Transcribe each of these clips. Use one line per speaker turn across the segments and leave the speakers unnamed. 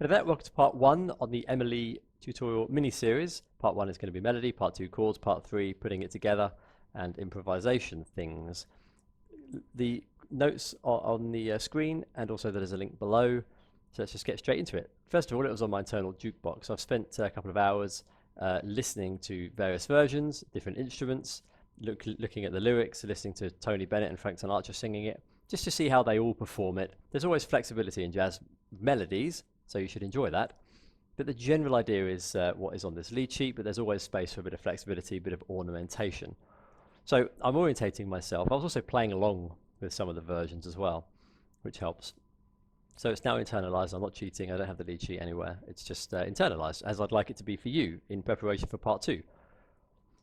Hello there, welcome to part 1 on the Emily tutorial mini-series. Part 1 is going to be melody, part 2 chords, part 3 putting it together and improvisation things. The notes are on the screen, and also there's a link below, so let's just get straight into it. First of all, it was on my internal Jukebox. I've spent a couple of hours listening to various versions, different instruments, looking at the lyrics, listening to Tony Bennett and Frank Sinatra singing it, just to see how they all perform it. There's always flexibility in jazz melodies, so you should enjoy that. But the general idea is what is on this lead sheet, but there's always space for a bit of flexibility, a bit of ornamentation. So I'm orientating myself. I was also playing along with some of the versions as well, which helps. So it's now internalized. I'm not cheating. I don't have the lead sheet anywhere. It's just internalized, as I'd like it to be for you in preparation for part 2.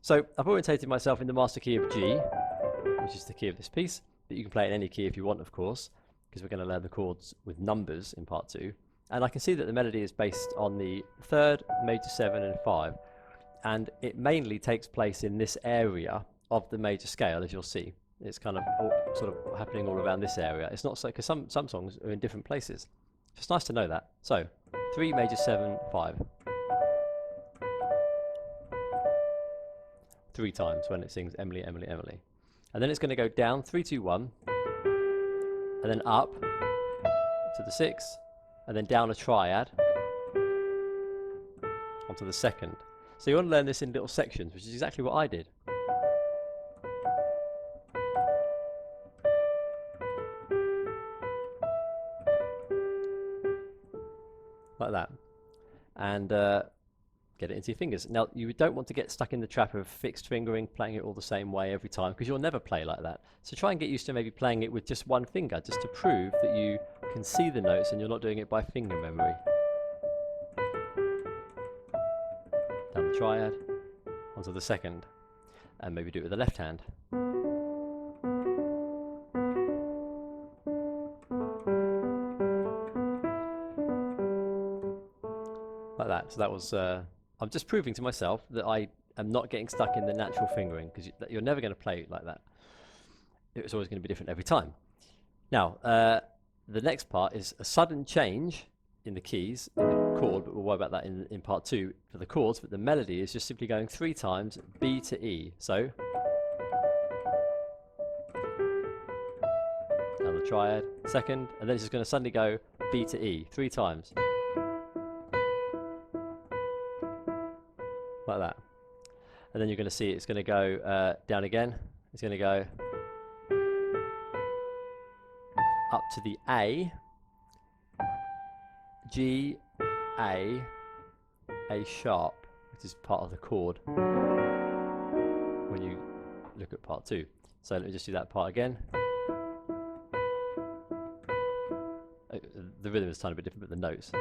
So I've orientated myself in the master key of G, which is the key of this piece, but you can play in any key if you want, of course, because we're going to learn the chords with numbers in part 2. And I can see that the melody is based on the 3rd, major 7 and 5, and it mainly takes place in this area of the major scale, as you'll see. It's kind of sort of happening all around this area. It's not so, because some songs are in different places. It's nice to know that. So 3, major 7, 5. 3 times when it sings Emily, Emily, Emily. And then it's going to go down 3, 2, 1, and then up to the 6, and then down a triad onto the 2nd. So you want to learn this in little sections, which is exactly what I did. Like that. And get it into your fingers. Now, you don't want to get stuck in the trap of fixed fingering, playing it all the same way every time, because you'll never play like that. So try and get used to maybe playing it with just one finger, just to prove that you can see the notes and you're not doing it by finger memory. Down the triad, onto the 2nd, and maybe do it with the left hand. Like that. So that was, I'm just proving to myself that I am not getting stuck in the natural fingering, because you're never going to play like that. It's always going to be different every time. Now, the next part is a sudden change in the keys, in the chord, but we'll worry about that in part 2 for the chords. But the melody is just simply going 3 times B to E. So down the triad, 2nd, and then it's just going to suddenly go B to E 3 times. Like that. And then you're going to see it's going to go down again. It's going to go up to the A, G, A sharp, which is part of the chord when you look at part 2. So let me just do that part again. The rhythm is a tiny bit different, but the notes.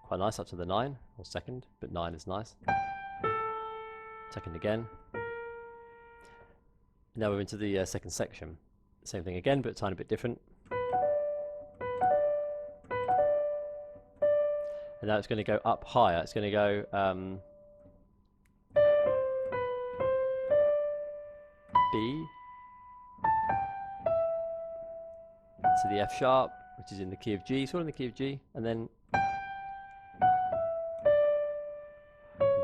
Quite nice up to the 9, or 2nd, but 9 is nice. 2nd again. Now we're into the 2nd section. Same thing again, but a tiny bit different. And now it's going to go up higher. It's going to go B to the F sharp, which is in the key of G, sort of in the key of G, and then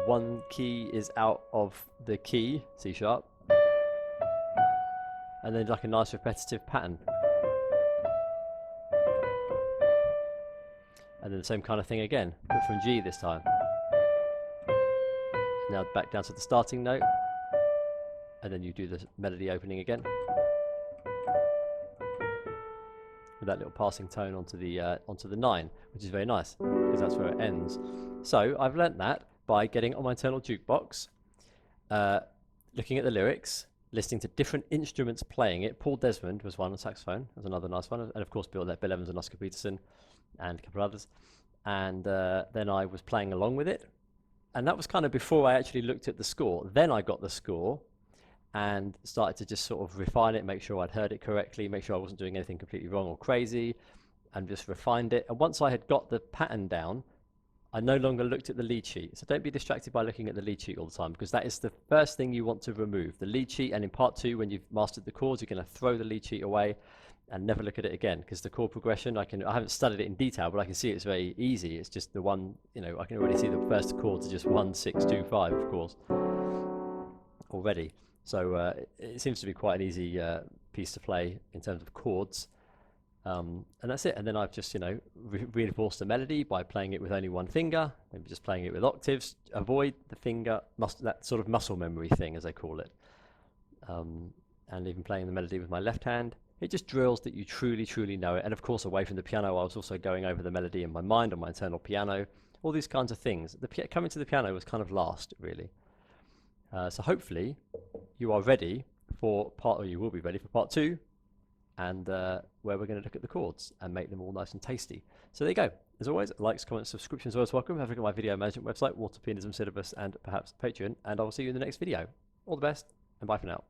one key is out of the key, C sharp, and then like a nice repetitive pattern. And then the same kind of thing again, but from G this time. Now back down to the starting note, and then you do the melody opening again. With that little passing tone onto the 9, which is very nice, because that's where it ends. So I've learnt that by getting on my internal Jukebox, looking at the lyrics, listening to different instruments playing it. Paul Desmond was one on saxophone, was another nice one, and of course Bill Evans and Oscar Peterson and a couple of others. And then I was playing along with it, and that was kind of before I actually looked at the score. Then I got the score and started to just sort of refine it, make sure I'd heard it correctly, make sure I wasn't doing anything completely wrong or crazy, and just refined it. And once I had got the pattern down, I no longer looked at the lead sheet. So don't be distracted by looking at the lead sheet all the time, because that is the first thing you want to remove, the lead sheet. And in part 2, when you've mastered the chords, you're going to throw the lead sheet away and never look at it again, because the chord progression, I haven't studied it in detail, but I can see it's very easy. It's just the one, I can already see the first chords are just 1, 6, 2, 5, of course, already. So it seems to be quite an easy piece to play in terms of chords. And that's it. And then I've just, reinforced the melody by playing it with only one finger, maybe just playing it with octaves. Avoid the finger, that sort of muscle memory thing, as they call it. And even playing the melody with my left hand. It just drills that you truly, truly know it. And of course, away from the piano, I was also going over the melody in my mind on my internal piano, all these kinds of things. Coming to the piano was kind of last, really. So hopefully you are ready for or you will be ready for part 2, and where we're going to look at the chords and make them all nice and tasty. So there you go. As always, likes, comments, subscriptions, always welcome. Have a look at my video management website, water pianism syllabus, and perhaps Patreon. And I will see you in the next video. All the best, and bye for now.